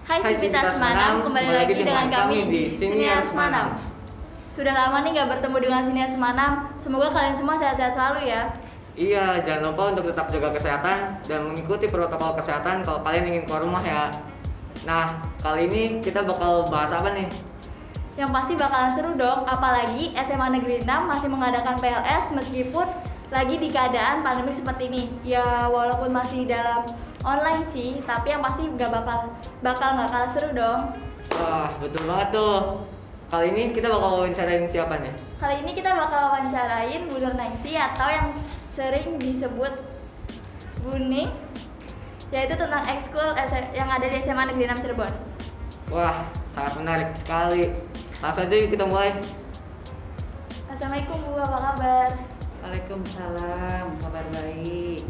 Hai Sivitas Manam, kembali lagi dengan kami di Siniar Manam. Sudah lama nih nggak bertemu dengan Siniar Manam. Semoga kalian semua sehat-sehat selalu ya. Iya, jangan lupa untuk tetap jaga kesehatan dan mengikuti protokol kesehatan kalau kalian ingin keluar rumah ya. Nah, kali ini kita bakal bahas apa nih? Yang pasti bakalan seru dong, apalagi SMA Negeri 6 masih mengadakan PLS meskipun lagi di keadaan pandemi seperti ini. Ya walaupun masih dalam online sih, tapi yang pasti bakal nggak kalah seru dong. Wah, betul banget tuh. Kali ini kita bakal wawancarain siapa nih? Kali ini kita bakal wawancarain Bu Nur Naingsi atau yang sering disebut Buning, yaitu tentang ekskul yang ada di SMA Negeri 6 Cirebon. Wah, sangat menarik sekali. Langsung aja yuk kita mulai. Assalamualaikum Bu, apa kabar? Waalaikumsalam, kabar baik.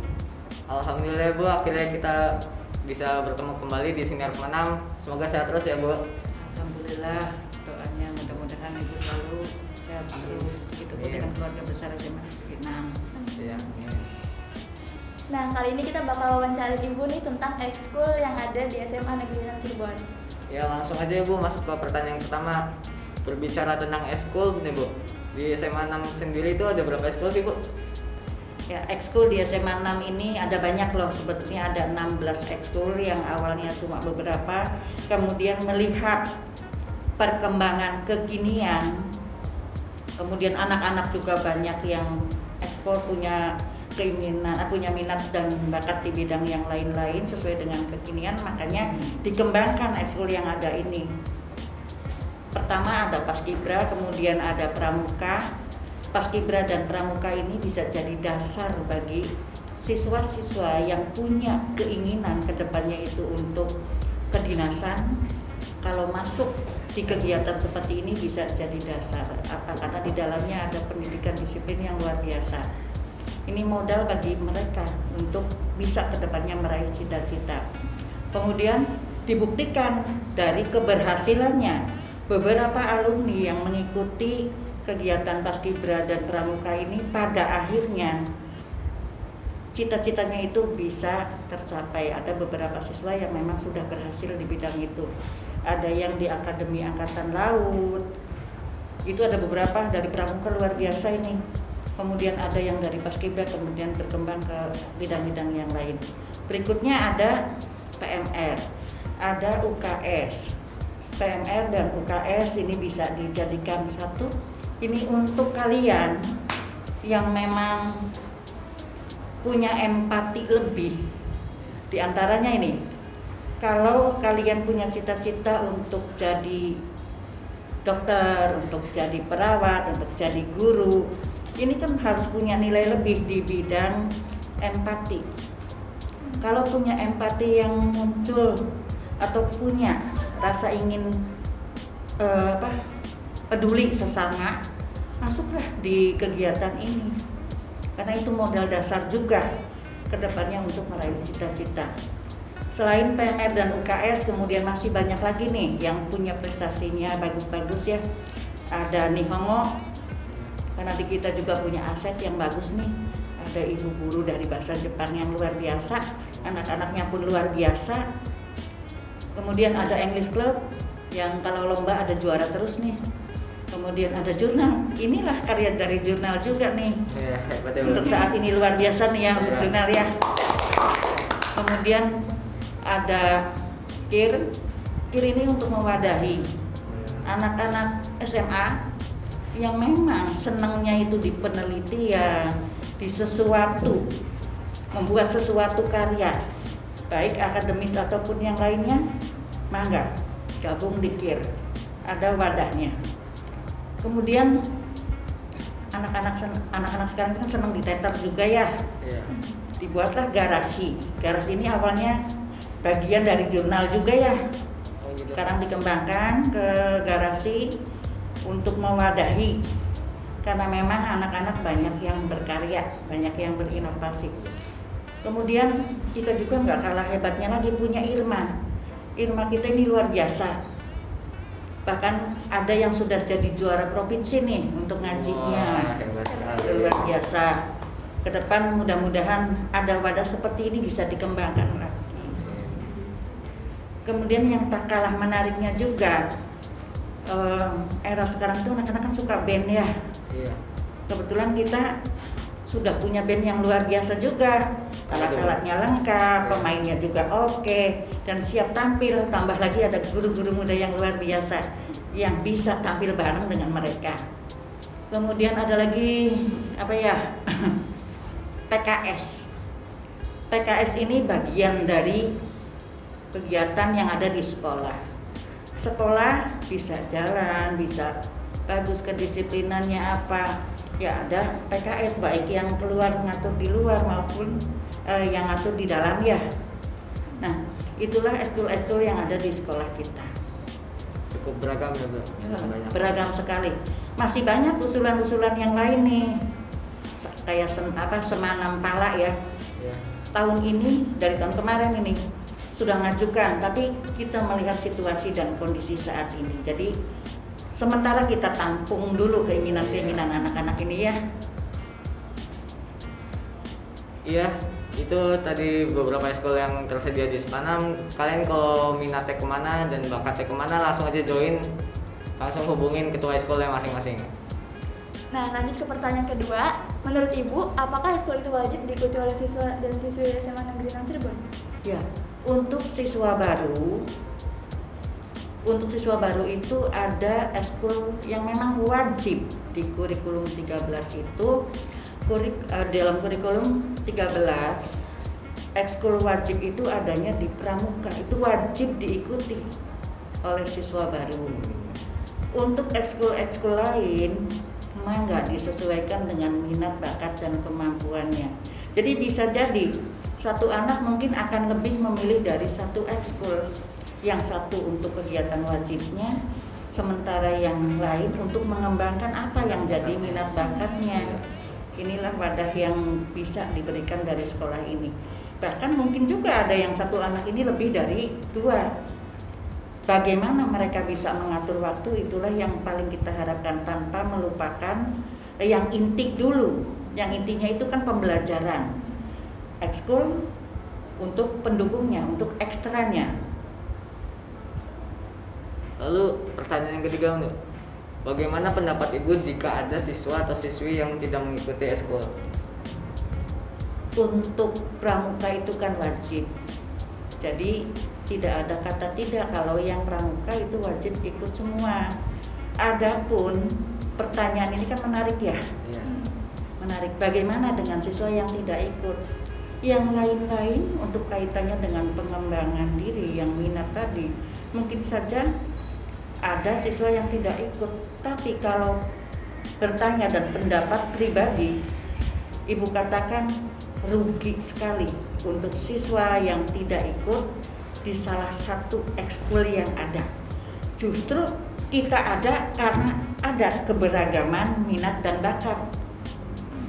Alhamdulillah Bu, akhirnya kita bisa bertemu kembali di Siniar Manam. Semoga sehat terus ya Bu. Alhamdulillah, doanya mudah-mudahan Ibu selalu sehat terus. Itu pun dengan keluarga besar SMA Negeri 6. Iya. Nah, kali ini kita bakal wawancara Ibu nih tentang ekskul yang ada di SMA Negeri 6 Cirebon. Ya langsung aja ya Bu, masuk ke pertanyaan pertama. Berbicara tentang ekskul nih Bu, di SMA 6 sendiri itu ada berapa ekskul sih Bu? Ya, ekskul di SMA 6 ini ada banyak loh. Sebetulnya ada 16 ekskul yang awalnya cuma beberapa. Kemudian melihat perkembangan kekinian, kemudian anak-anak juga banyak yang ekspor punya keinginan, punya minat dan bakat di bidang yang lain-lain sesuai dengan kekinian, makanya dikembangkan ekskul yang ada ini. Pertama ada Paskibra, kemudian ada Pramuka. Paskibra dan Pramuka ini bisa jadi dasar bagi siswa-siswa yang punya keinginan ke depannya itu untuk kedinasan. Kalau masuk di kegiatan seperti ini bisa jadi dasar, karena di dalamnya ada pendidikan disiplin yang luar biasa. Ini modal bagi mereka untuk bisa kedepannya meraih cita-cita. Kemudian dibuktikan dari keberhasilannya beberapa alumni yang mengikuti kegiatan Paskibra dan Pramuka ini pada akhirnya cita-citanya itu bisa tercapai. Ada beberapa siswa yang memang sudah berhasil di bidang itu. Ada yang di Akademi Angkatan Laut, itu ada beberapa dari Pramuka luar biasa ini. Kemudian ada yang dari Paskibra kemudian berkembang ke bidang-bidang yang lain. Berikutnya ada PMR, ada UKS. PMR dan UKS ini bisa dijadikan satu. Ini untuk kalian yang memang punya empati lebih. Di antaranya ini, kalau kalian punya cita-cita untuk jadi dokter, untuk jadi perawat, untuk jadi guru, ini kan harus punya nilai lebih di bidang empati. Kalau punya empati yang muncul atau punya rasa ingin peduli sesama, masuklah di kegiatan ini. Karena itu modal dasar juga ke depannya untuk meraih cita-cita. Selain PMR dan UKS, kemudian masih banyak lagi nih yang punya prestasinya bagus-bagus ya. Ada Nihongo, karena di kita juga punya aset yang bagus nih. Ada ibu guru dari bahasa Jepang yang luar biasa, anak-anaknya pun luar biasa. Kemudian ada English Club yang kalau lomba ada juara terus nih. Kemudian ada jurnal, inilah karya dari jurnal juga nih. Ya, untuk saat ini luar biasa nih ya untuk jurnal ya. Kemudian ada KIR ini untuk mewadahi anak-anak SMA yang memang senangnya itu di penelitian, di sesuatu, membuat sesuatu karya, baik akademis ataupun yang lainnya, mangga gabung di KIR, ada wadahnya. Kemudian anak-anak sekarang kan senang di teater juga ya. Iya. Dibuatlah garasi. Garasi ini awalnya bagian dari jurnal juga ya. Oh, gitu. Sekarang dikembangkan ke garasi untuk mewadahi. Karena memang anak-anak banyak yang berkarya, banyak yang berinovasi. Kemudian kita juga nggak kalah hebatnya lagi punya Irma. Irma kita ini luar biasa. Bahkan ada yang sudah jadi juara provinsi nih untuk ngajinya. Wah, hebat sekali. Luar biasa. Ke depan mudah-mudahan ada wadah seperti ini bisa dikembangkan lagi. Kemudian yang tak kalah menariknya juga, era sekarang tuh anak-anak kan suka band ya. Iya. Kebetulan kita sudah punya band yang luar biasa juga. Alat-alatnya lengkap, pemainnya juga oke, dan siap tampil. Tambah lagi ada guru-guru muda yang luar biasa yang bisa tampil bareng dengan mereka. Kemudian ada lagi apa ya? PKS. PKS ini bagian dari kegiatan yang ada di sekolah. Sekolah bisa jalan, bisa bagus kedisiplinannya apa. Ya ada PKS, baik yang keluar ngatur di luar maupun yang ngatur di dalam ya. Nah, itulah ekskul-ekskul yang ada di sekolah kita. Cukup beragam ya, Bu. Banyak. Beragam sekali. Masih banyak usulan-usulan yang lain nih. Kayak Semanam Pala ya. Iya. Tahun ini, dari tahun kemarin ini sudah ngajukan, tapi kita melihat situasi dan kondisi saat ini. Jadi sementara kita tampung dulu keinginan-keinginan anak-anak ini ya. Iya, itu tadi beberapa ekskul yang tersedia di Semanam. Kalian kalau minatnya kemana dan bakatnya kemana, langsung aja join, langsung hubungin ketua ekskulnya masing-masing. Nah, lanjut ke pertanyaan kedua. Menurut Ibu, apakah ekskul itu wajib diikuti oleh siswa dan siswi SMA Negeri 6 Cirebon? Ya, untuk siswa baru itu ada ekskul yang memang wajib di kurikulum 13 itu. Dalam kurikulum 13 ekskul wajib itu adanya di pramuka, itu wajib diikuti oleh siswa baru. Untuk ekskul-ekskul lain memang nggak disesuaikan dengan minat, bakat, dan kemampuannya. Jadi bisa jadi satu anak mungkin akan lebih memilih dari satu ekskul, yang satu untuk kegiatan wajibnya, sementara yang lain untuk mengembangkan apa yang jadi minat bakatnya. Inilah wadah yang bisa diberikan dari sekolah ini. Bahkan mungkin juga ada yang satu anak ini lebih dari 2. Bagaimana mereka bisa mengatur waktu, itulah yang paling kita harapkan, tanpa melupakan yang inti dulu. Yang intinya itu kan pembelajaran. Ekskul untuk pendukungnya, untuk ekstranya. Lalu pertanyaan yang ketiga, Bu. Bagaimana pendapat Ibu jika ada siswa atau siswi yang tidak mengikuti ekskul? Untuk pramuka itu kan wajib. Jadi tidak ada kata tidak kalau yang pramuka itu wajib ikut semua. Adapun pertanyaan ini kan menarik ya. Iya. Menarik. Bagaimana dengan siswa yang tidak ikut? Yang lain-lain untuk kaitannya dengan pengembangan diri yang minat tadi, mungkin saja ada siswa yang tidak ikut. Tapi kalau bertanya dan pendapat pribadi, Ibu katakan rugi sekali untuk siswa yang tidak ikut di salah satu ekskul yang ada. Justru kita ada karena ada keberagaman minat dan bakat.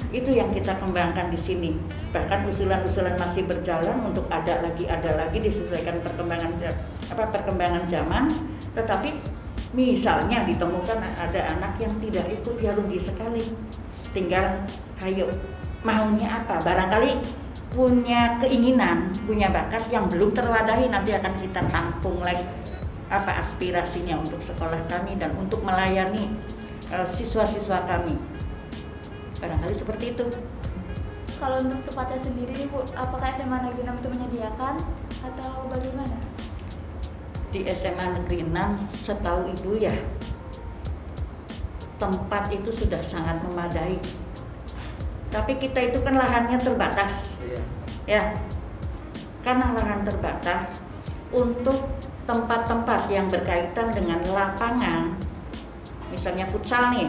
Itu yang kita kembangkan di sini. Bahkan usulan-usulan masih berjalan untuk ada lagi disesuaikan perkembangan zaman. Tetapi misalnya ditemukan ada anak yang tidak ikut, ya rugi sekali. Tinggal ayo maunya apa? Barangkali punya keinginan, punya bakat yang belum terwadahi, nanti akan kita tampung lagi apa aspirasinya untuk sekolah kami dan untuk melayani siswa-siswa kami. Barangkali seperti itu. Kalau untuk tempatnya sendiri, Bu, apakah SMA Negeri 6 itu menyediakan atau bagaimana? Di SMA Negeri 6, setahu Ibu ya, tempat itu sudah sangat memadai. Tapi kita itu kan lahannya terbatas. Iya. Ya, karena lahan terbatas, untuk tempat-tempat yang berkaitan dengan lapangan, misalnya futsal nih,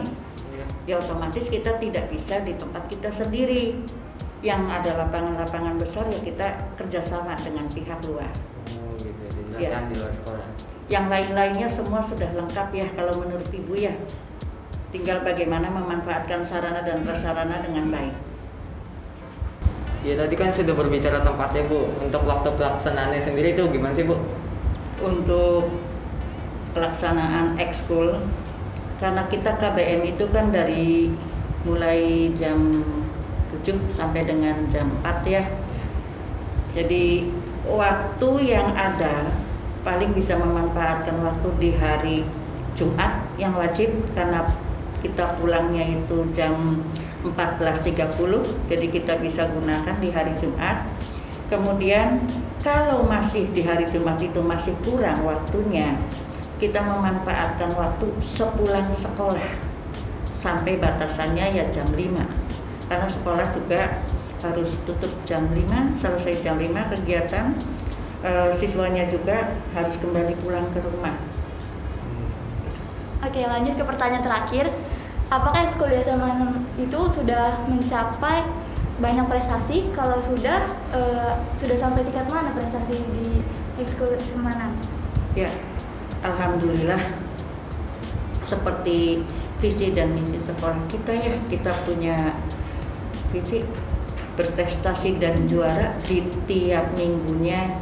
Iya. ya otomatis kita tidak bisa di tempat kita sendiri. Yang ada lapangan-lapangan besar ya kita kerjasama dengan pihak luar. Oh gitu, jadi Iya. latihan di luar sekolah. Yang lain-lainnya semua sudah lengkap ya kalau menurut Ibu ya. Tinggal bagaimana memanfaatkan sarana dan prasarana dengan baik. Ya tadi kan sudah berbicara tempatnya, Bu. Untuk waktu pelaksanaannya sendiri itu gimana sih, Bu? Untuk pelaksanaan ekskul, karena kita KBM itu kan dari mulai jam 7 sampai dengan jam 4 ya. Jadi waktu yang ada paling bisa memanfaatkan waktu di hari Jumat yang wajib, karena kita pulangnya itu jam 14.30, jadi kita bisa gunakan di hari Jumat. Kemudian kalau masih di hari Jumat itu masih kurang waktunya, kita memanfaatkan waktu sepulang sekolah sampai batasannya ya jam 5, karena sekolah juga harus tutup jam 5, selesai jam 5 kegiatan, siswanya juga harus kembali pulang ke rumah. Oke, lanjut ke pertanyaan terakhir. Apakah ekskul di SMA 6 itu sudah mencapai banyak prestasi? Kalau sudah sampai tingkat mana prestasi di ekskul SMA 6? Ya, alhamdulillah, seperti visi dan misi sekolah kita ya, kita punya visi berprestasi dan juara. Di tiap minggunya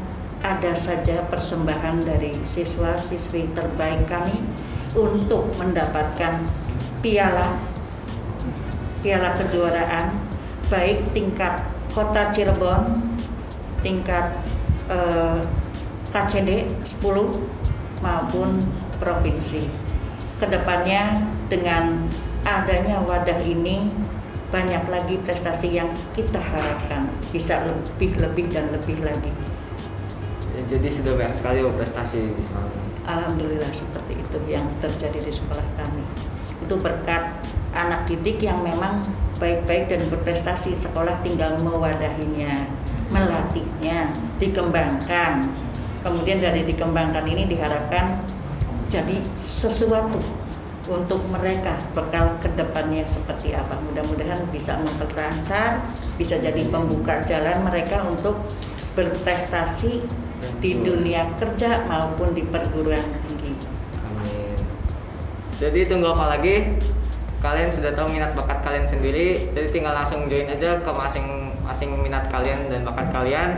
ada saja persembahan dari siswa-siswi terbaik kami untuk mendapatkan piala kejuaraan, baik tingkat kota Cirebon, tingkat KCD 10 maupun provinsi. Kedepannya dengan adanya wadah ini, banyak lagi prestasi yang kita harapkan bisa lebih dan lebih lagi. Jadi sudah banyak sekali prestasi di sana. Alhamdulillah seperti itu yang terjadi di sekolah kami. Itu berkat anak didik yang memang baik-baik dan berprestasi, sekolah tinggal mewadahinya, melatihnya, dikembangkan. Kemudian dari dikembangkan ini diharapkan jadi sesuatu untuk mereka, bekal kedepannya seperti apa. Mudah-mudahan bisa memperlancar, bisa jadi pembuka jalan mereka untuk berprestasi di dunia kerja maupun di perguruan tinggi. Amin. Jadi tunggu apa lagi? Kalian sudah tahu minat bakat kalian sendiri, jadi tinggal langsung join aja ke masing-masing minat kalian dan bakat kalian.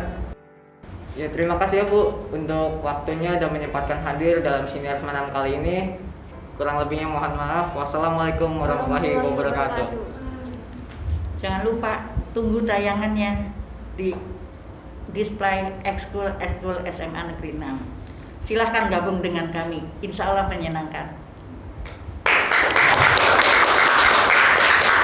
Ya, terima kasih ya Bu untuk waktunya dan menyempatkan hadir dalam siniar semalam kali ini. Kurang lebihnya mohon maaf. Wassalamualaikum warahmatullahi wabarakatuh. Jangan lupa tunggu tayangannya di display ekskul SMA Negeri 6. Silahkan gabung dengan kami, insya Allah menyenangkan.